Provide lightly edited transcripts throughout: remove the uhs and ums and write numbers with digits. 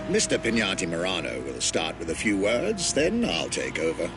Mr. Pignati Morano will start with a few words, then I'll take over.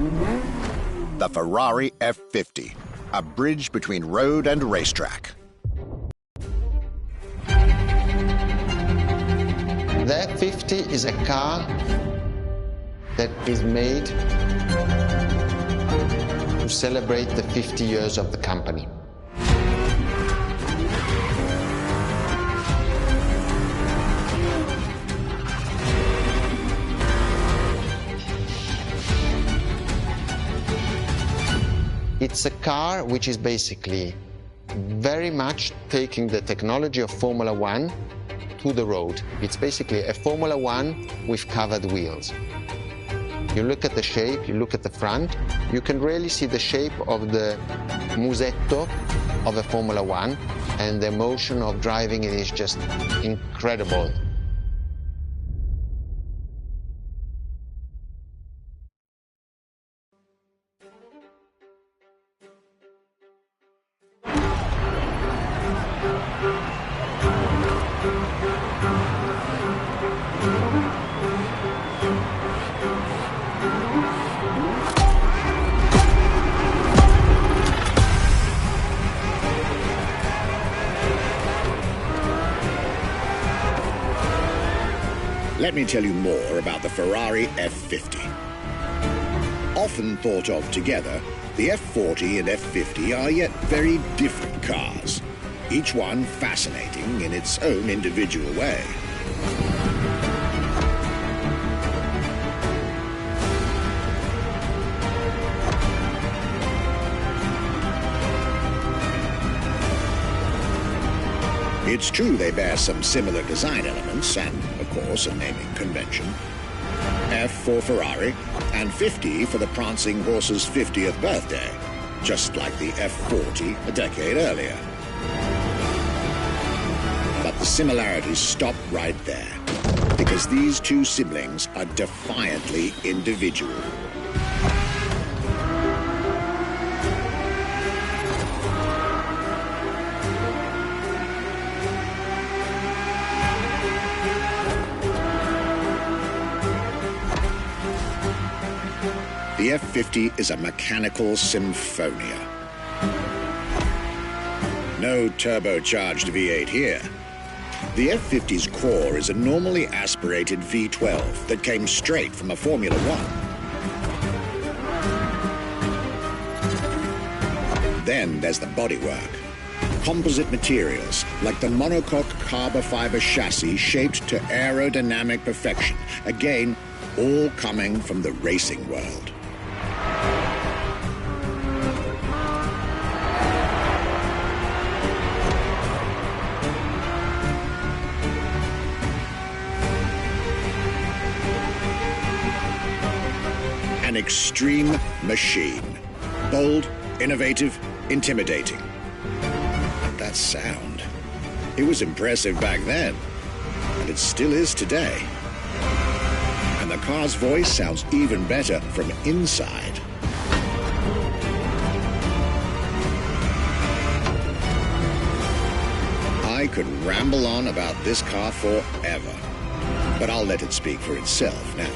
The Ferrari F50, a bridge between road and racetrack. The F50 is a car that is made to celebrate the 50 years of the company. It's a car which is basically very much taking the technology of Formula One to the road. It's basically a Formula One with covered wheels. You look at the shape, you look at the front, you can really see the shape of the musetto of a Formula One, and the emotion of driving it is just incredible. Let me tell you more about the Ferrari F50. Often thought of together, the F40 and F50 are yet very different cars, each one fascinating in its own individual way. It's true they bear some similar design elements and, of course, a naming convention. F for Ferrari and 50 for the prancing horse's 50th birthday, just like the F40 a decade earlier. But the similarities stop right there, because these two siblings are defiantly individual. The F50 is a mechanical symphonia. No turbocharged V8 here. The F50's core is a normally aspirated V12 that came straight from a Formula One. Then there's the bodywork. Composite materials, like the monocoque carbon fiber chassis shaped to aerodynamic perfection. Again, all coming from the racing world. An extreme machine. Bold, innovative, intimidating. And that sound. It was impressive back then, and it still is today. And the car's voice sounds even better from inside. I could ramble on about this car forever, but I'll let it speak for itself now.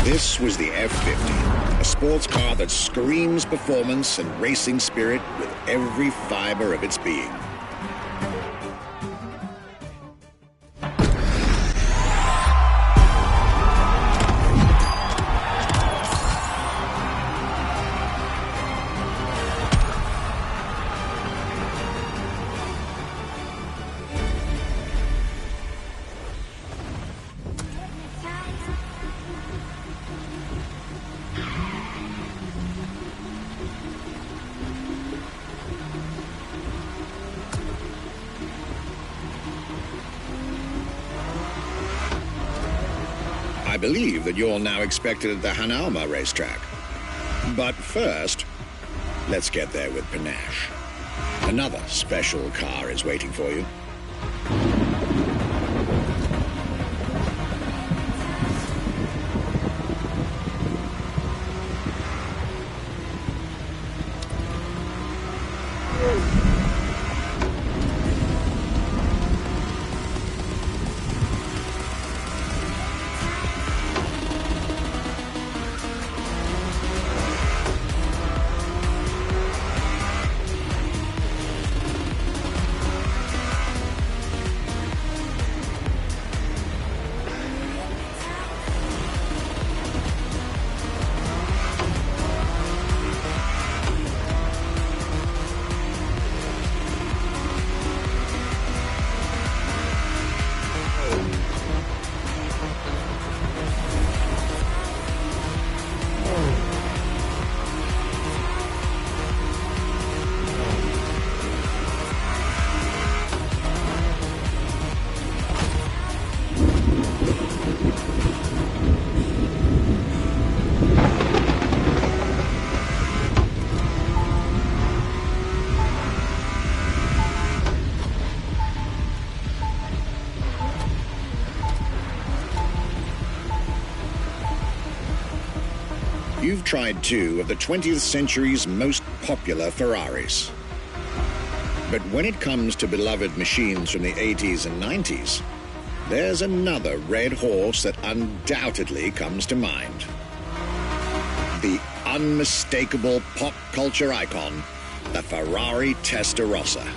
This was the F50, a sports car that screams performance and racing spirit with every fiber of its being. believe that you're now expected at the Hanauma racetrack. But first, let's get there with panache. Another special car is waiting for you. You've tried two of the 20th century's most popular Ferraris. But when it comes to beloved machines from the 80s and 90s, there's another red horse that undoubtedly comes to mind. The unmistakable pop culture icon, the Ferrari Testarossa.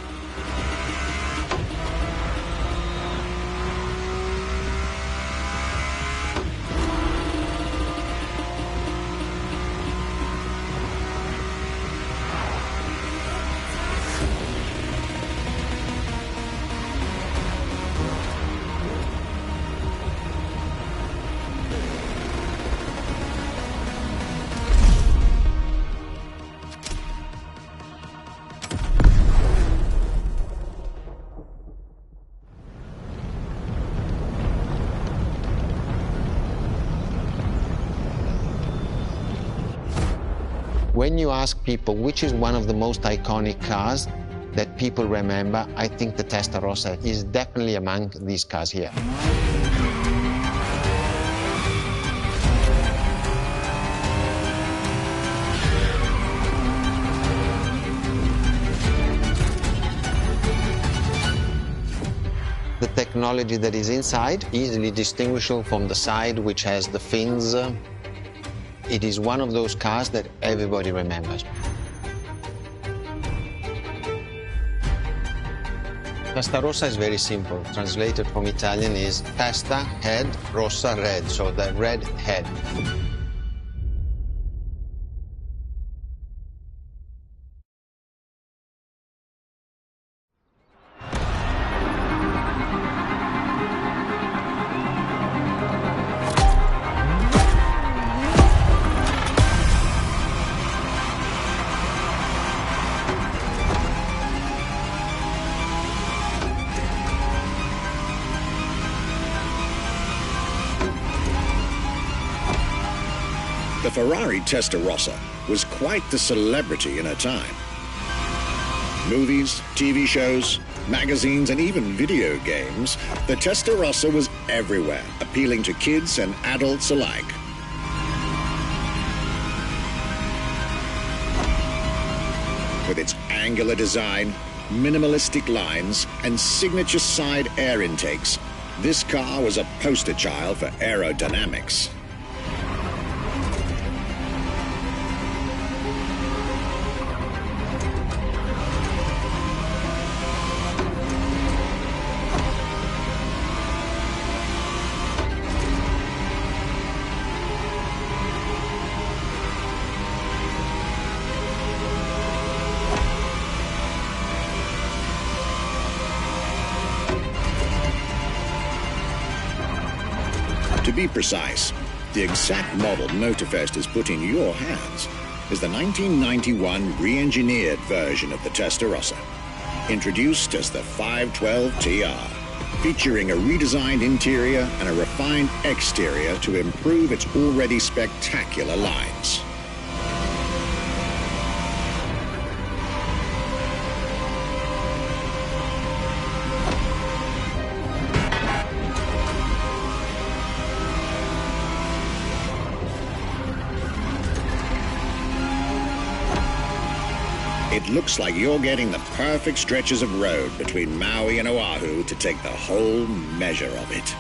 When you ask people which is one of the most iconic cars that people remember, I think the Testarossa is definitely among these cars here. The technology that is inside, easily distinguishable from the side which has the fins. It is one of those cars that everybody remembers. Testarossa is very simple. Translated from Italian is testa, head, rossa, red, so the red head. The Ferrari Testarossa was quite the celebrity in her time. Movies, TV shows, magazines, and even video games, the Testarossa was everywhere, appealing to kids and adults alike. With its angular design, minimalistic lines, and signature side air intakes, this car was a poster child for aerodynamics. To be precise, the exact model Motorfest has put in your hands is the 1991 re-engineered version of the Testarossa, introduced as the 512 TR. featuring a redesigned interior and a refined exterior to improve its already spectacular lines. It looks like you're getting the perfect stretches of road between Maui and Oahu to take the whole measure of it.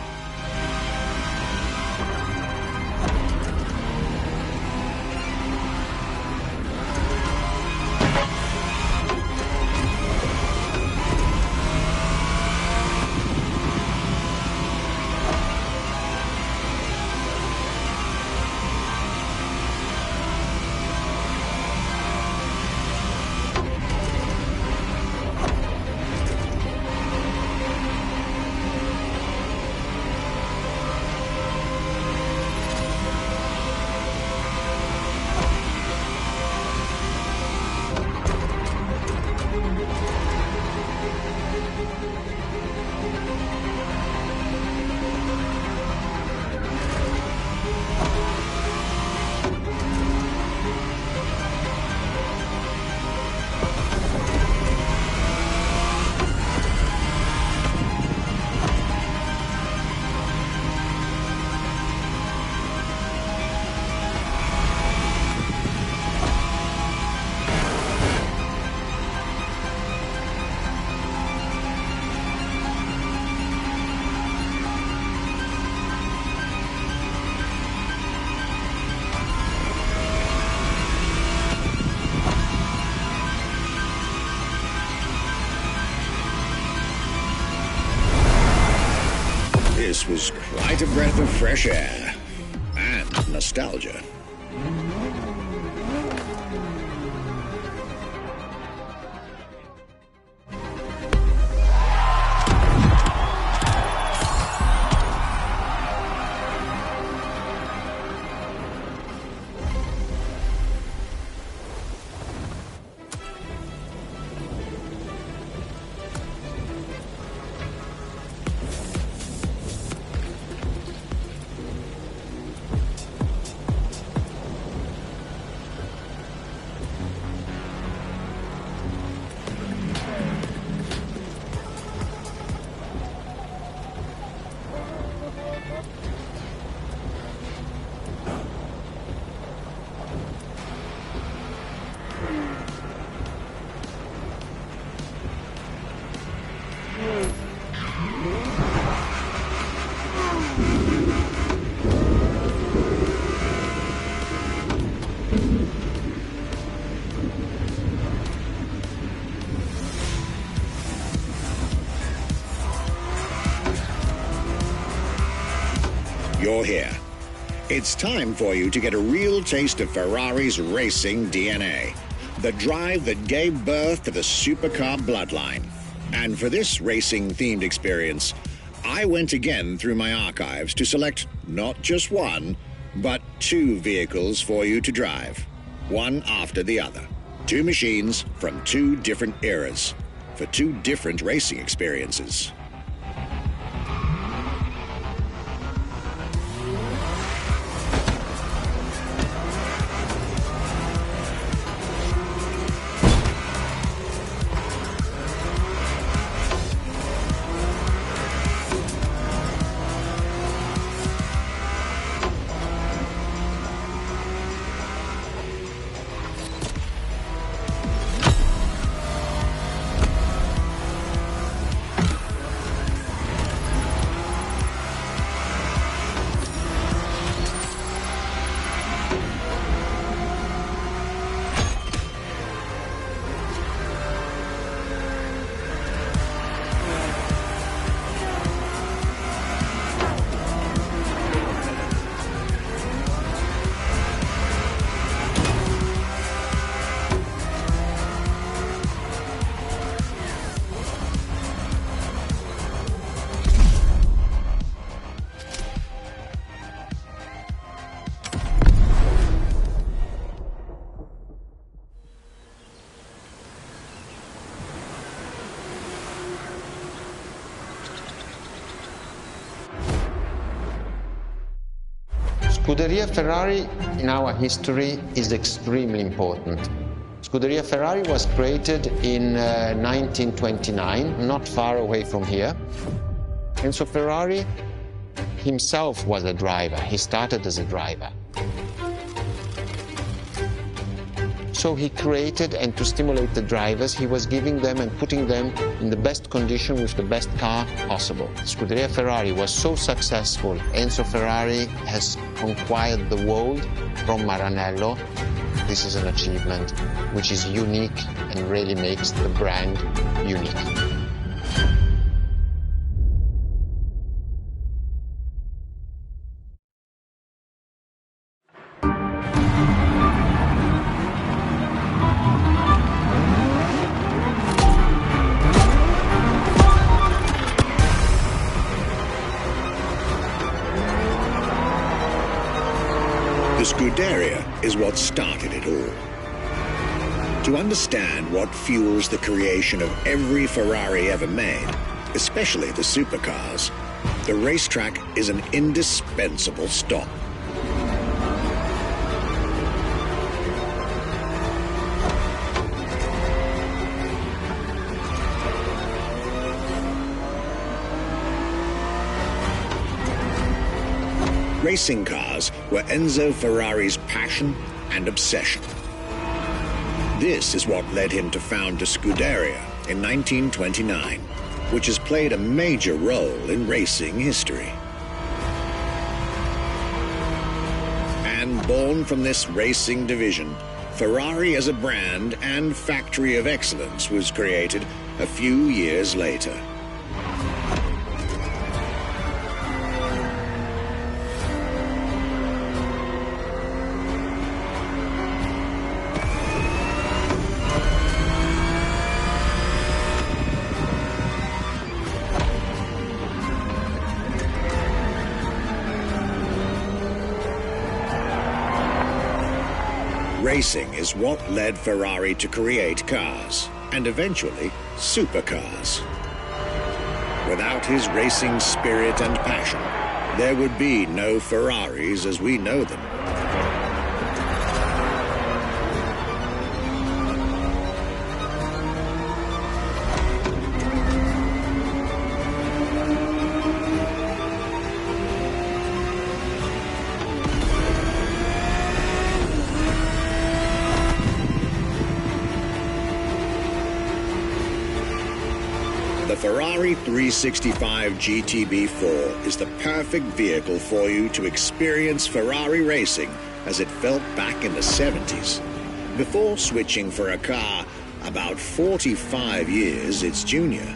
This was quite a breath of fresh air and nostalgia. You're here. It's time for you to get a real taste of Ferrari's racing DNA, the drive that gave birth to the supercar bloodline. And for this racing-themed experience, I went again through my archives to select not just one, but two vehicles for you to drive, one after the other. Two machines from two different eras, for two different racing experiences. Scuderia Ferrari in our history is extremely important. Scuderia Ferrari was created in 1929, not far away from here. Enzo Ferrari himself was a driver. He started as a driver. So he created, and to stimulate the drivers, he was giving them and putting them in the best condition with the best car possible. Scuderia Ferrari was so successful. Enzo Ferrari has conquered the world from Maranello. This is an achievement which is unique and really makes the brand unique. The Scuderia is what started it all. To understand what fuels the creation of every Ferrari ever made, especially the supercars, the racetrack is an indispensable stop. Racing cars were Enzo Ferrari's passion and obsession. This is what led him to found the Scuderia in 1929, which has played a major role in racing history. And born from this racing division, Ferrari as a brand and factory of excellence was created a few years later. Racing is what led Ferrari to create cars, and eventually supercars. Without his racing spirit and passion, there would be no Ferraris as we know them. The Ferrari 365 GTB4 is the perfect vehicle for you to experience Ferrari racing as it felt back in the 70s, before switching for a car about 45 years its junior.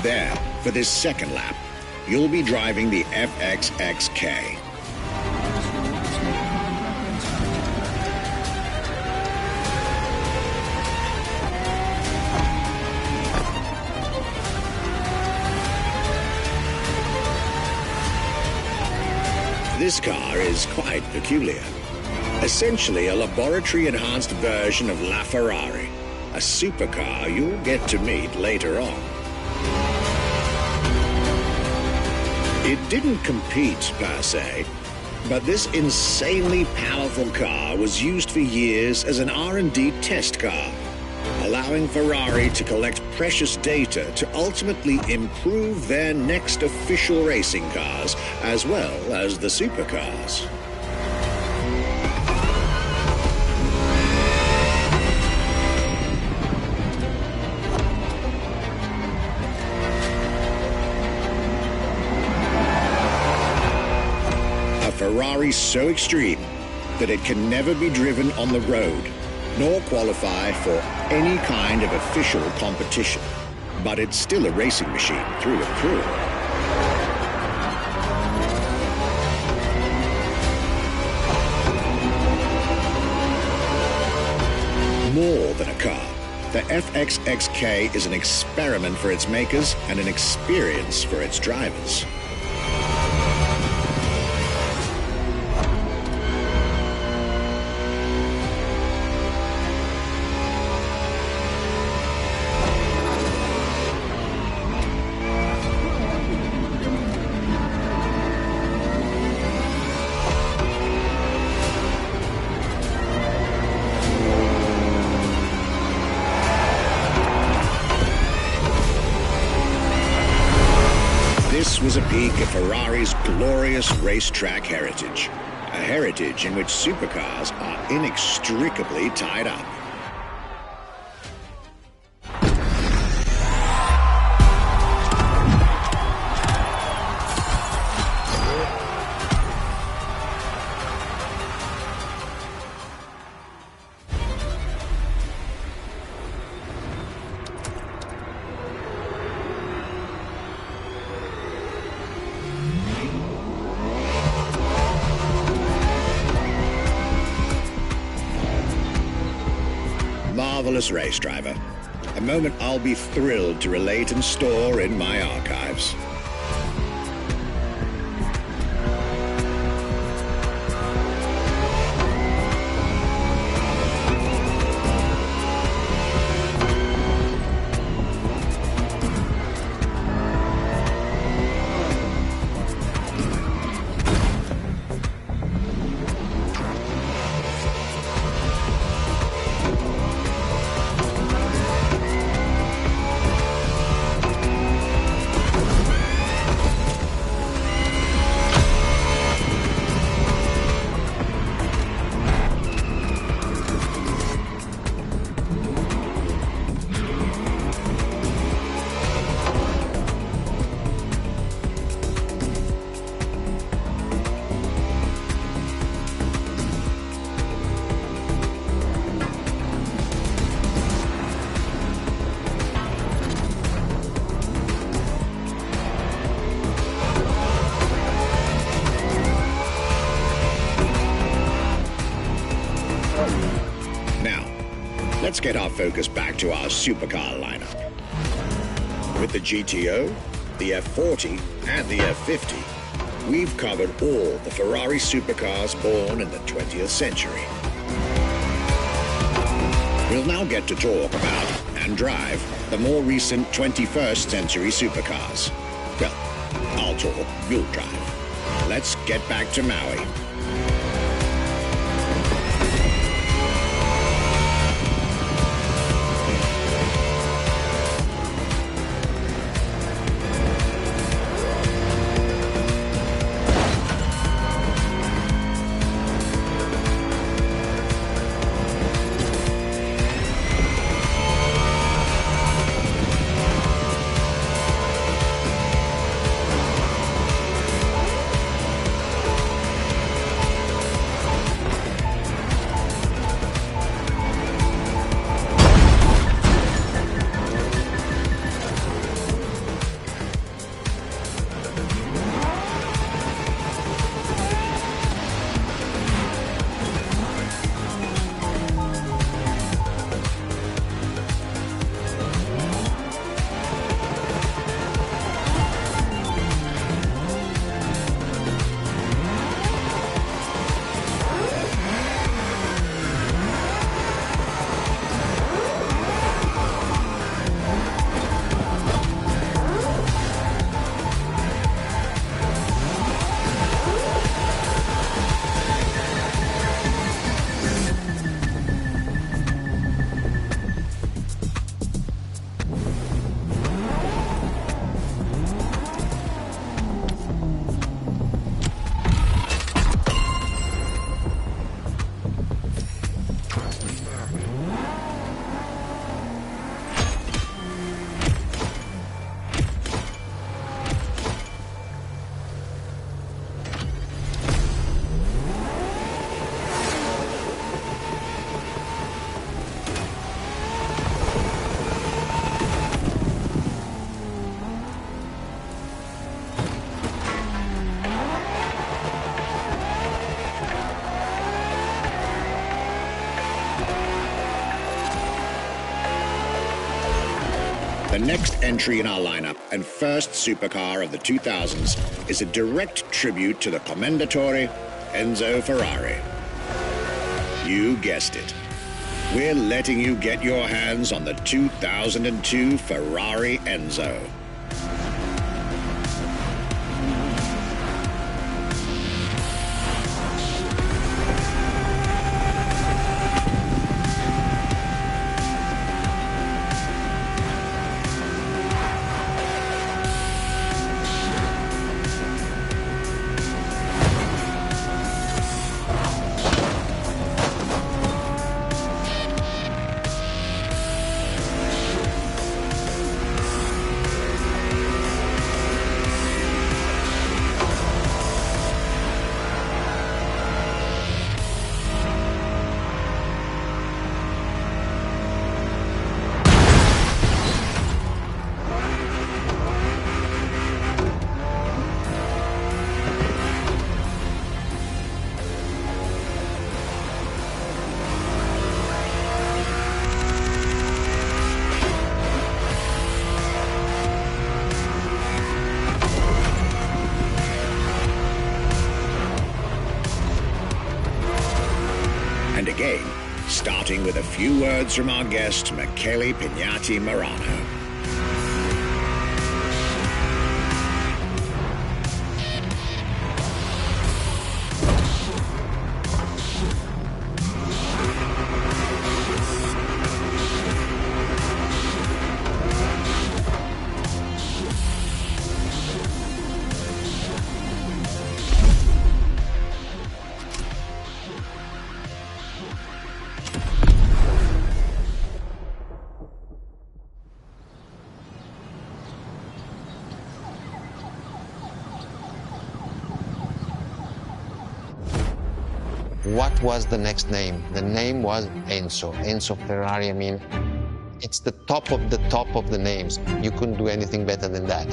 There, for this second lap, you'll be driving the FXXK. This car is quite peculiar. Essentially a laboratory-enhanced version of La Ferrari, a supercar you'll get to meet later on. It didn't compete, per se, but this insanely powerful car was used for years as an R&D test car. allowing Ferrari to collect precious data to ultimately improve their next official racing cars, as well as the supercars. A Ferrari so extreme that it can never be driven on the road, nor qualify for any kind of official competition. But it's still a racing machine through and through. More than a car, the FXXK is an experiment for its makers and an experience for its drivers. This was a peek at Ferrari's glorious racetrack heritage, a heritage in which supercars are inextricably tied up. Marvelous race driver, a moment I'll be thrilled to relate and store in my archives. Let's get our focus back to our supercar lineup. With the GTO, the F40, and the F50, we've covered all the Ferrari supercars born in the 20th century. We'll now get to talk about and drive the more recent 21st century supercars. Well, I'll talk, you'll drive. Let's get back to Maui. The next entry in our lineup and first supercar of the 2000s is a direct tribute to the Commendatore Enzo Ferrari. You guessed it. We're letting you get your hands on the 2002 Ferrari Enzo. And again, starting with a few words from our guest, Michele Pignati Marano. What was the next name? The name was Enzo. Enzo Ferrari, I mean, it's the top of the names. You couldn't do anything better than that.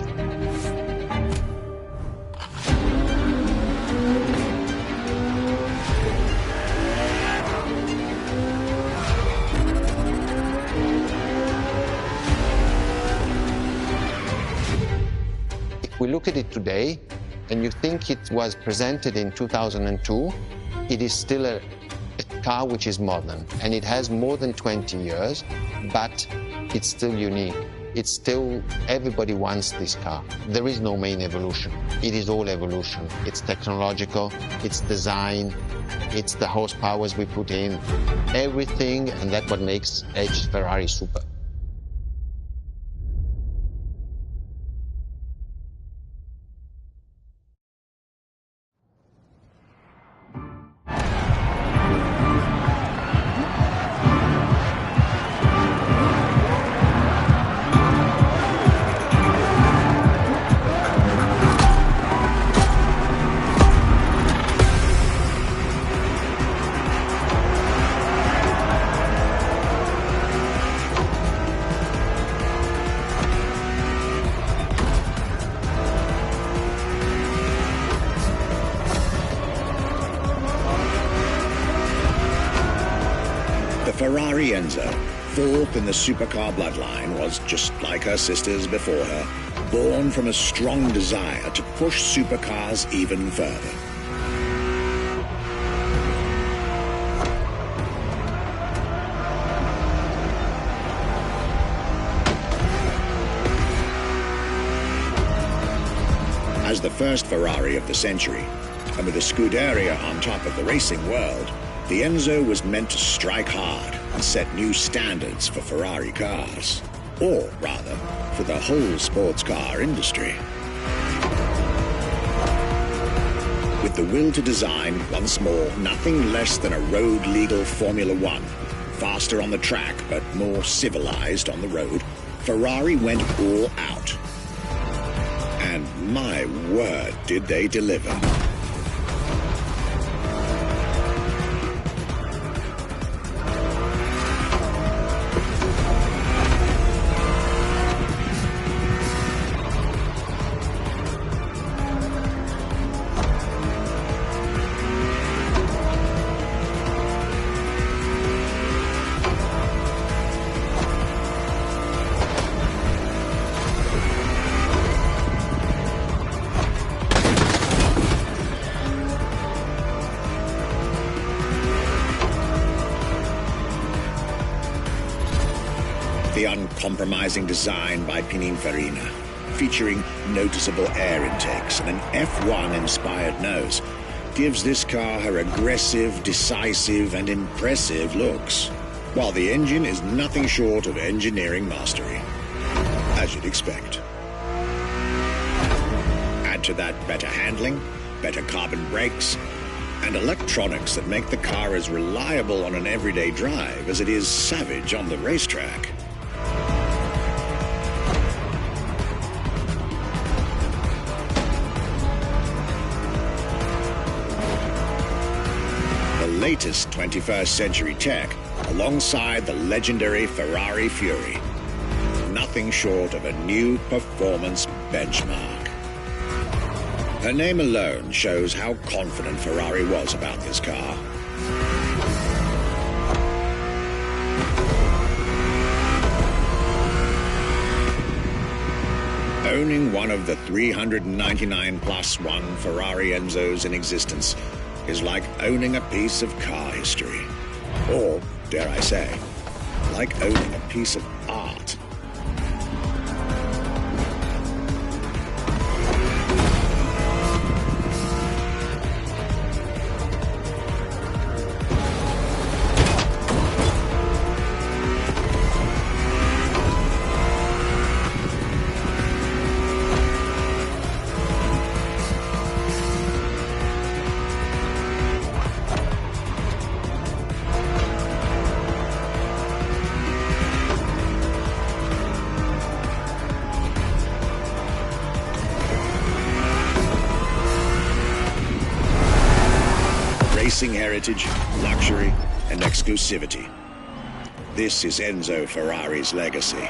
If we look at it today, and you think it was presented in 2002, it is still a car which is modern, and it has more than 20 years, but it's still unique. It's still, everybody wants this car. There is no main evolution. It is all evolution. It's technological, it's design, it's the horsepowers we put in, everything, and that's what makes H Ferrari super. Ferrari Enzo, fourth in the supercar bloodline, was, just like her sisters before her, born from a strong desire to push supercars even further. As the first Ferrari of the century, and with a Scuderia on top of the racing world, the Enzo was meant to strike hard and set new standards for Ferrari cars, or rather, for the whole sports car industry. With the will to design, once more, nothing less than a road-legal Formula One, faster on the track but more civilized on the road, Ferrari went all out. And my word, did they deliver. the uncompromising design by Pininfarina, featuring noticeable air intakes and an F1-inspired nose, gives this car her aggressive, decisive, and impressive looks, while the engine is nothing short of engineering mastery, as you'd expect. Add to that better handling, better carbon brakes, and electronics that make the car as reliable on an everyday drive as it is savage on the racetrack. The latest 21st century tech, alongside the legendary Ferrari Fury. Nothing short of a new performance benchmark. Her name alone shows how confident Ferrari was about this car. Owning one of the 399 plus one Ferrari Enzos in existence is like owning a piece of car history. Or, dare I say, like owning a piece of art. Racing heritage, luxury, and exclusivity. This is Enzo Ferrari's legacy.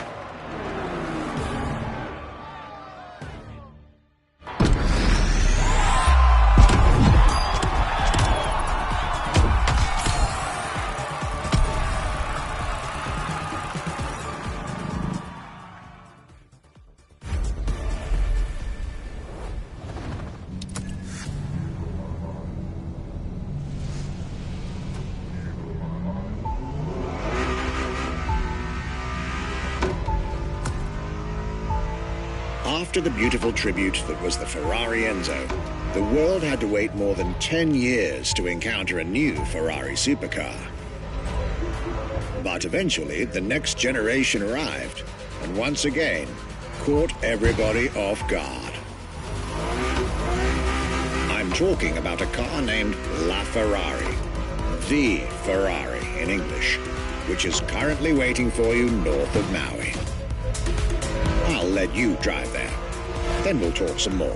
After the beautiful tribute that was the Ferrari Enzo, the world had to wait more than 10 years to encounter a new Ferrari supercar. But eventually, the next generation arrived, and once again, caught everybody off guard. I'm talking about a car named La Ferrari, the Ferrari in English, which is currently waiting for you north of Maui. I'll let you drive there. Then we'll talk some more.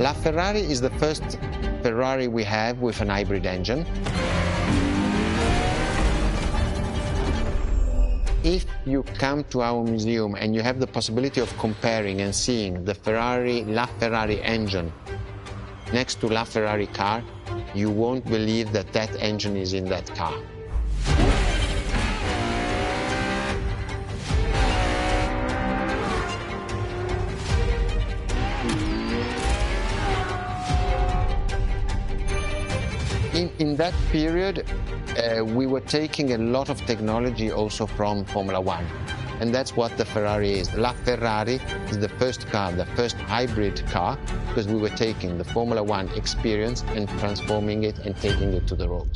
LaFerrari is the first Ferrari we have with an hybrid engine. If you come to our museum and you have the possibility of comparing and seeing the LaFerrari engine next to LaFerrari car, you won't believe that that engine is in that car. In that period, we were taking a lot of technology also from Formula One, and that's what the Ferrari is. LaFerrari is the first car, the first hybrid car, because we were taking the Formula One experience and transforming it and taking it to the road.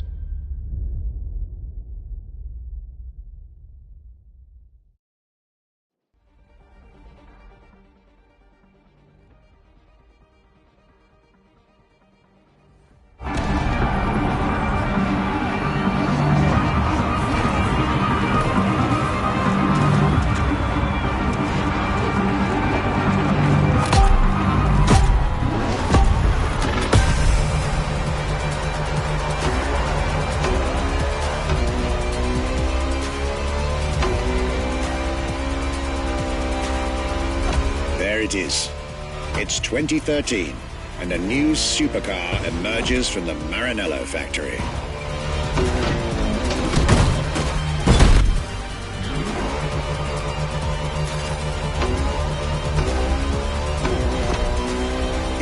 There it is. It's 2013, and a new supercar emerges from the Maranello factory.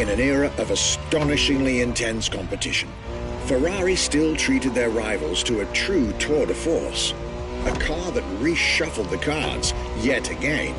In an era of astonishingly intense competition, Ferrari still treated their rivals to a true tour de force, a car that reshuffled the cards yet again.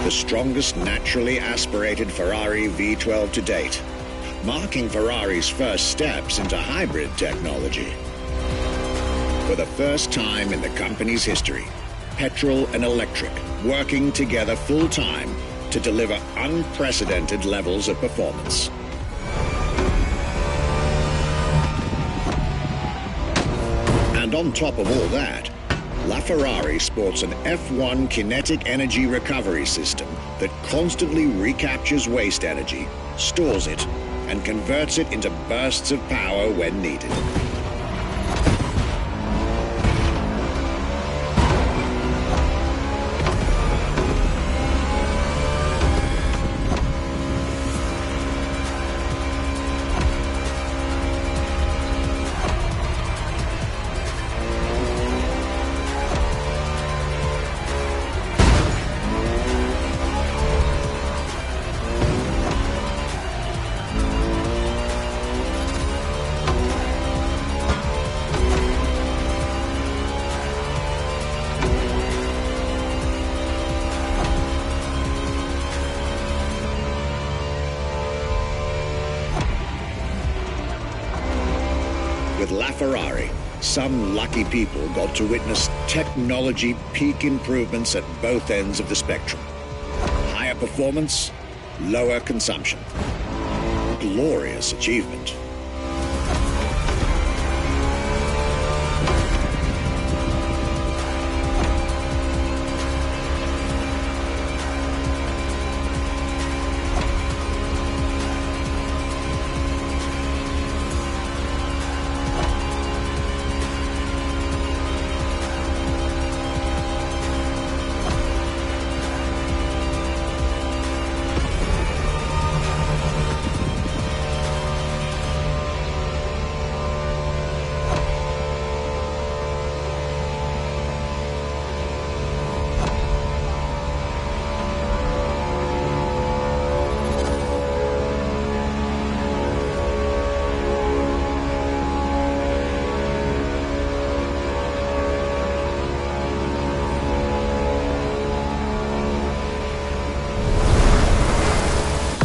The strongest naturally aspirated Ferrari V12 to date, marking Ferrari's first steps into hybrid technology. For the first time in the company's history, petrol and electric working together full-time to deliver unprecedented levels of performance. And on top of all that, LaFerrari sports an F1 kinetic energy recovery system that constantly recaptures waste energy, stores it, and converts it into bursts of power when needed. With LaFerrari, some lucky people got to witness technology peak improvements at both ends of the spectrum. Higher performance, lower consumption. Glorious achievement.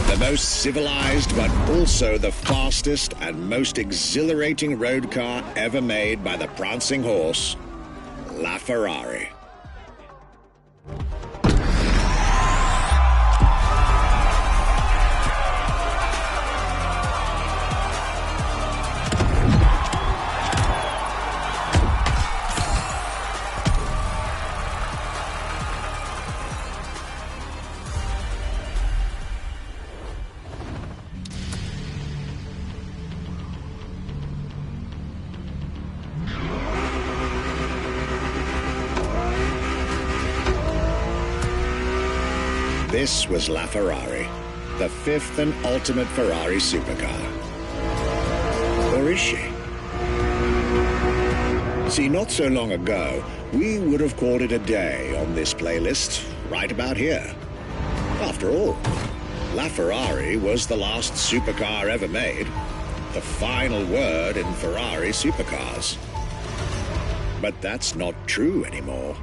The most civilized, but also the fastest and most exhilarating road car ever made by the prancing horse, LaFerrari. This was La Ferrari, the fifth and ultimate Ferrari supercar. Or is she? See, not so long ago, we would have called it a day on this playlist, right about here. After all, La Ferrari was the last supercar ever made, the final word in Ferrari supercars. But that's not true anymore.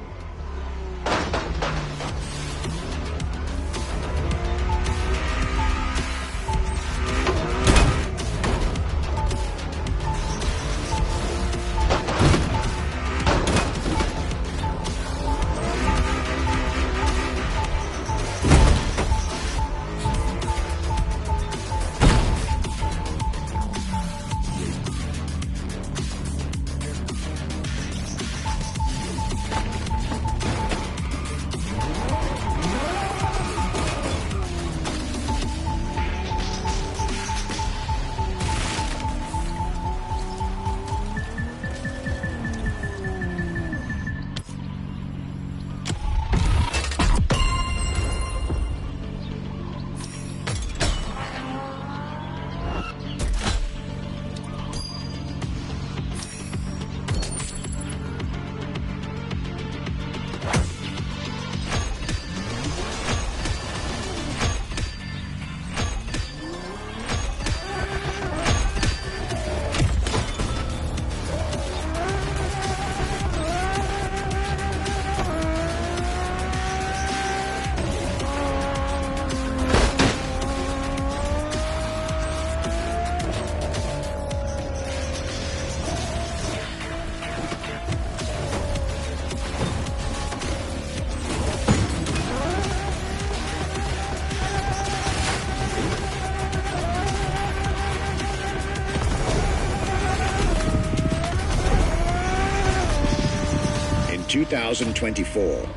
In 2024,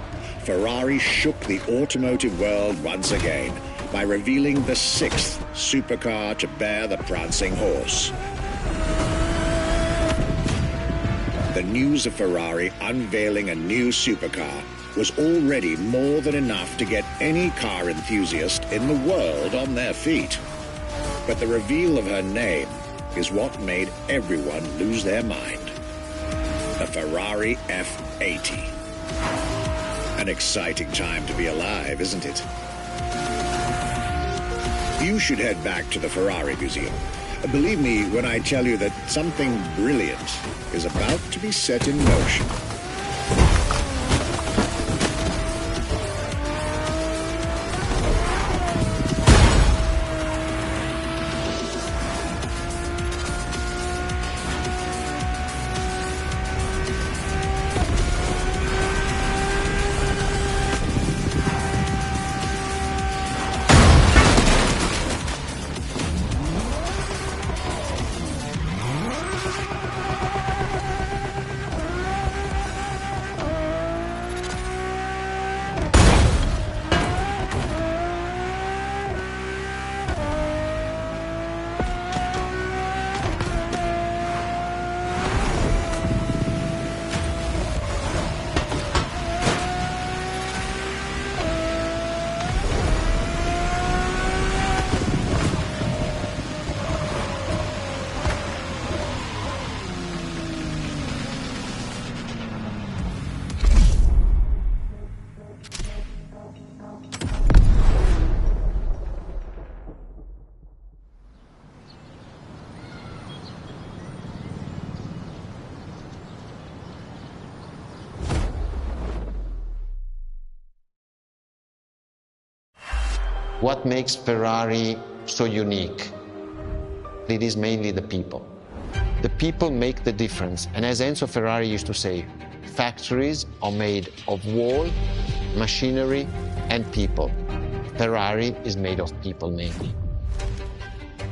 Ferrari shook the automotive world once again by revealing the sixth supercar to bear the prancing horse. The news of Ferrari unveiling a new supercar was already more than enough to get any car enthusiast in the world on their feet. But the reveal of her name is what made everyone lose their mind. The Ferrari F80. An exciting time to be alive, isn't it? You should head back to the Ferrari Museum. Believe me when I tell you that something brilliant is about to be set in motion. What makes Ferrari so unique? It is mainly the people. The people make the difference. And as Enzo Ferrari used to say, factories are made of wall, machinery, and people. Ferrari is made of people mainly.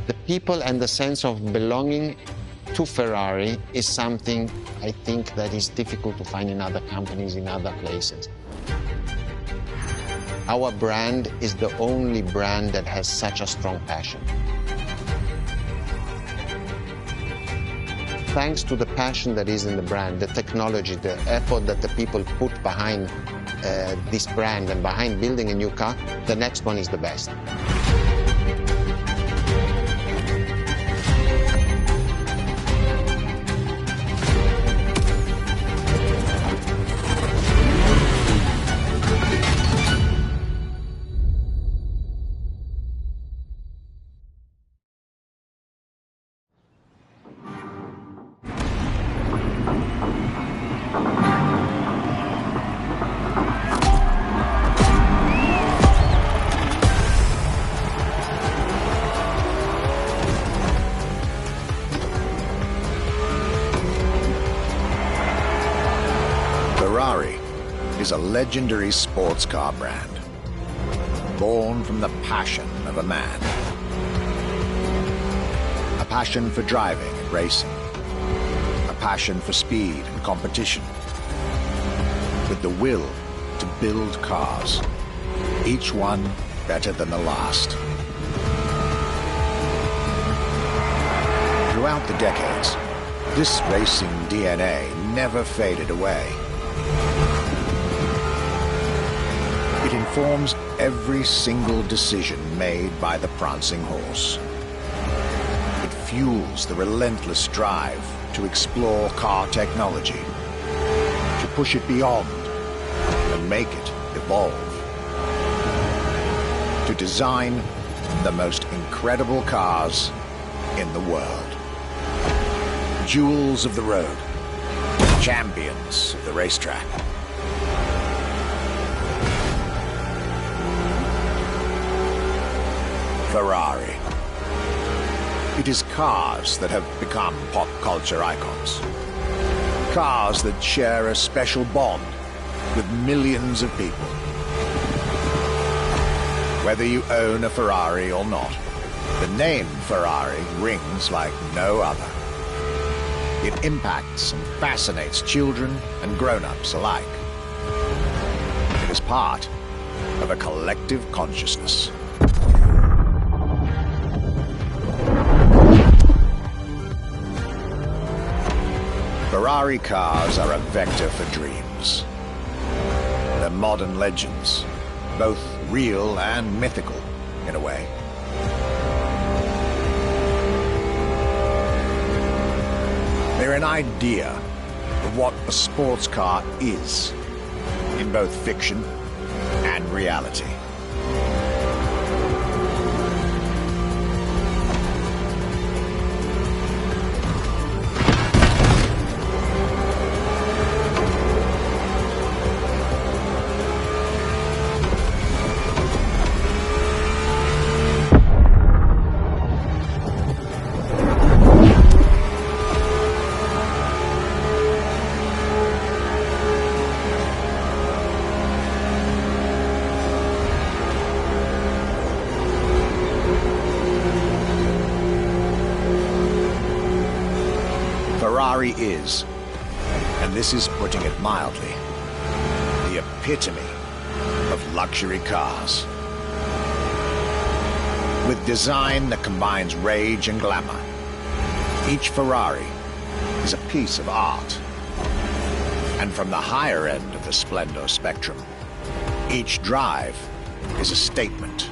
The people and the sense of belonging to Ferrari is something I think that is difficult to find in other companies, in other places. Our brand is the only brand that has such a strong passion. thanks to the passion that is in the brand, the technology, the effort that the people put behind this brand and behind building a new car, the next one is the best. Ferrari is a legendary sports car brand, born from the passion of a man. A passion for driving and racing, a passion for speed and competition, with the will to build cars, each one better than the last. Throughout the decades, this racing DNA never faded away. It informs every single decision made by the prancing horse. It fuels the relentless drive to explore car technology, to push it beyond and make it evolve, to design the most incredible cars in the world. Jewels of the road, champions of the racetrack. Ferrari. It is cars that have become pop culture icons. Cars that share a special bond with millions of people. Whether you own a Ferrari or not, the name Ferrari rings like no other. It impacts and fascinates children and grown-ups alike. It is part of a collective consciousness. Ferrari cars are a vector for dreams. They're modern legends, both real and mythical in a way. They're an idea of what a sports car is, in both fiction and reality. Ferrari is, and this is putting it mildly, the epitome of luxury cars. With design that combines rage and glamour, each Ferrari is a piece of art. And from the higher end of the splendor spectrum, each drive is a statement.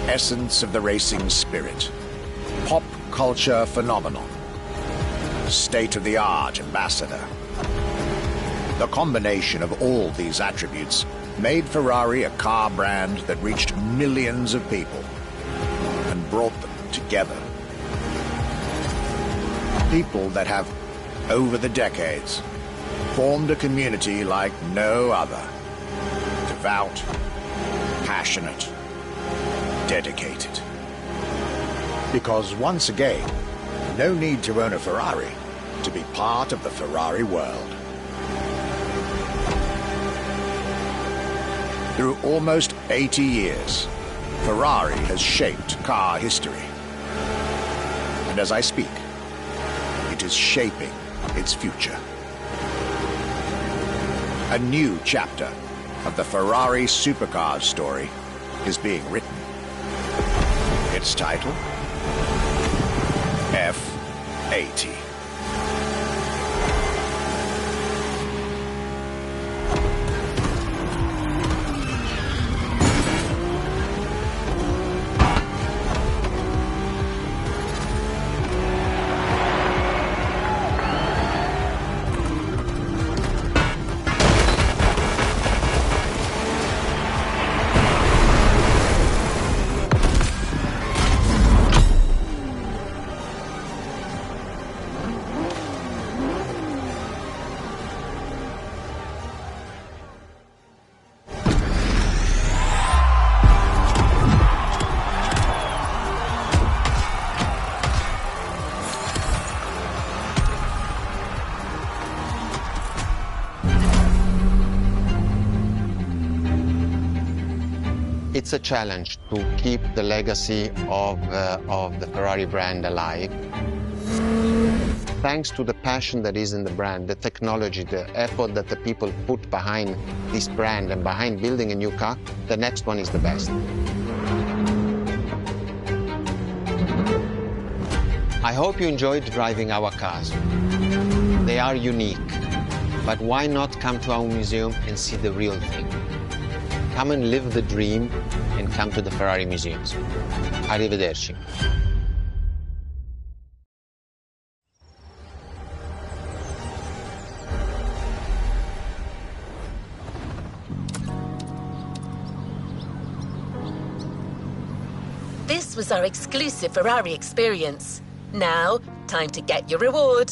Essence of the racing spirit, pop culture phenomenon, state-of-the-art ambassador. The combination of all these attributes made Ferrari a car brand that reached millions of people and brought them together. People that have, over the decades, formed a community like no other. Devout, passionate, dedicated. Because once again, no need to own a Ferrari to be part of the Ferrari world. Through almost 80 years, Ferrari has shaped car history. And as I speak, it is shaping its future. A new chapter of the Ferrari supercar story is being written. Its title? F80. It's a challenge to keep the legacy of the Ferrari brand alive. Thanks to the passion that is in the brand, the technology, the effort that the people put behind this brand and behind building a new car, the next one is the best. I hope you enjoyed driving our cars. They are unique, but why not come to our museum and see the real thing? Come and live the dream and come to the Ferrari museums. Arrivederci. This was our exclusive Ferrari experience. Now, time to get your reward.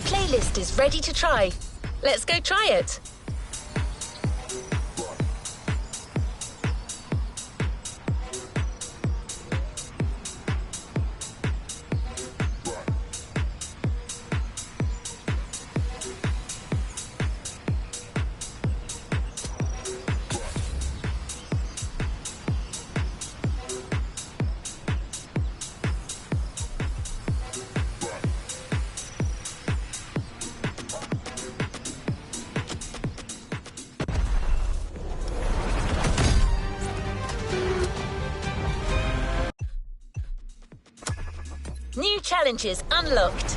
Playlist is ready to try. Let's go try it. New challenges unlocked.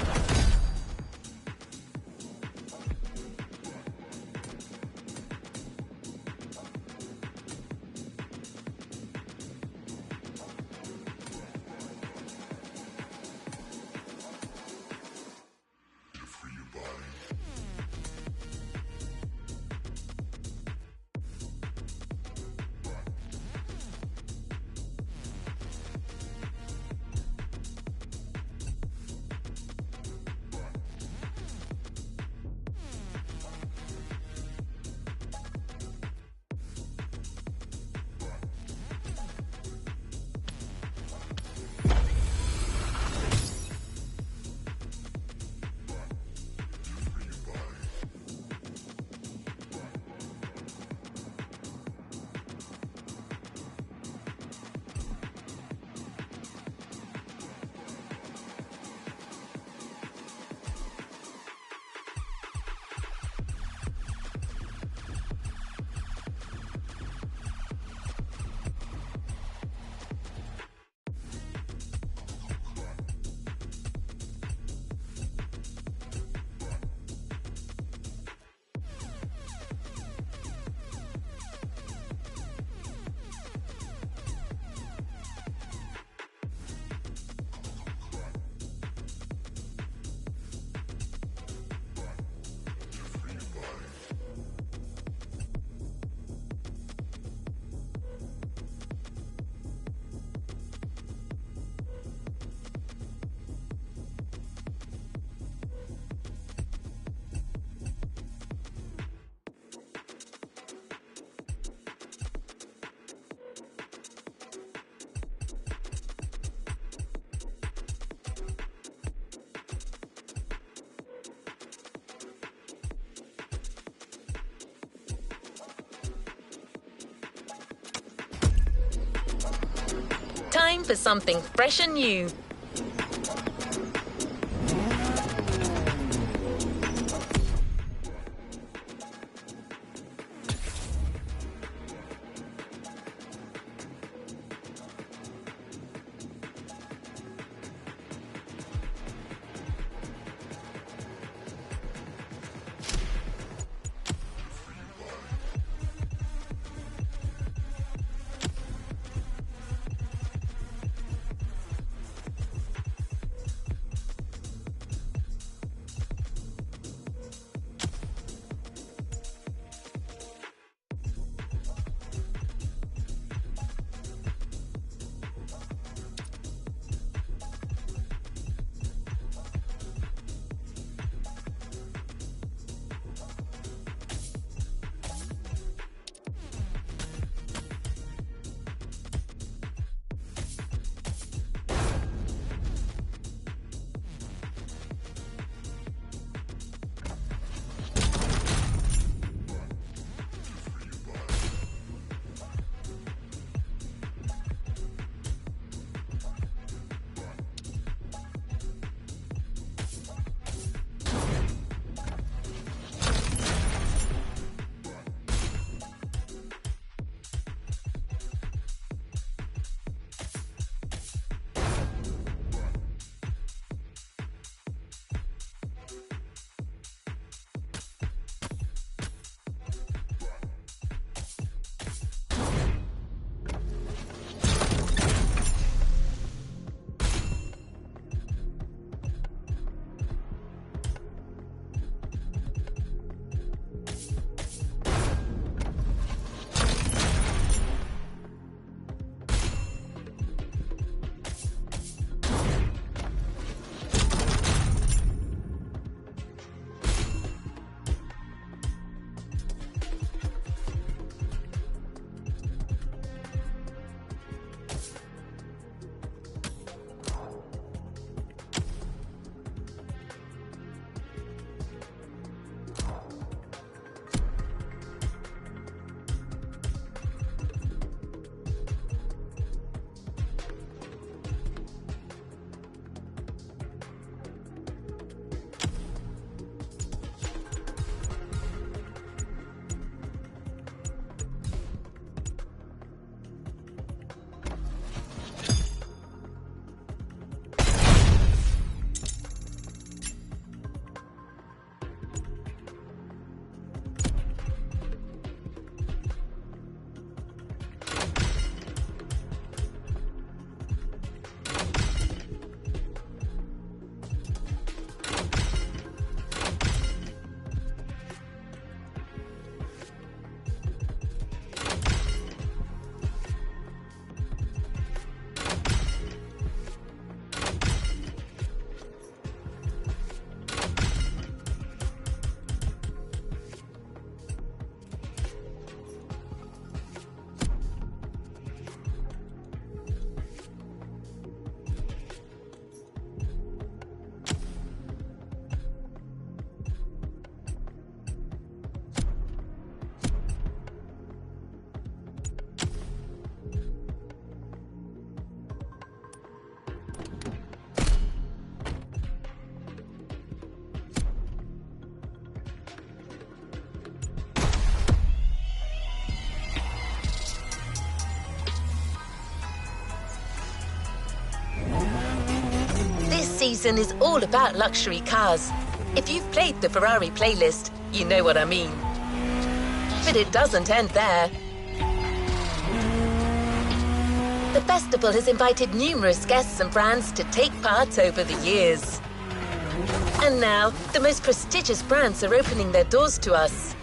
time for something fresh and new. season is all about luxury cars. If you've played the Ferrari playlist, you know what I mean. But it doesn't end there. The festival has invited numerous guests and brands to take part over the years. And now, the most prestigious brands are opening their doors to us.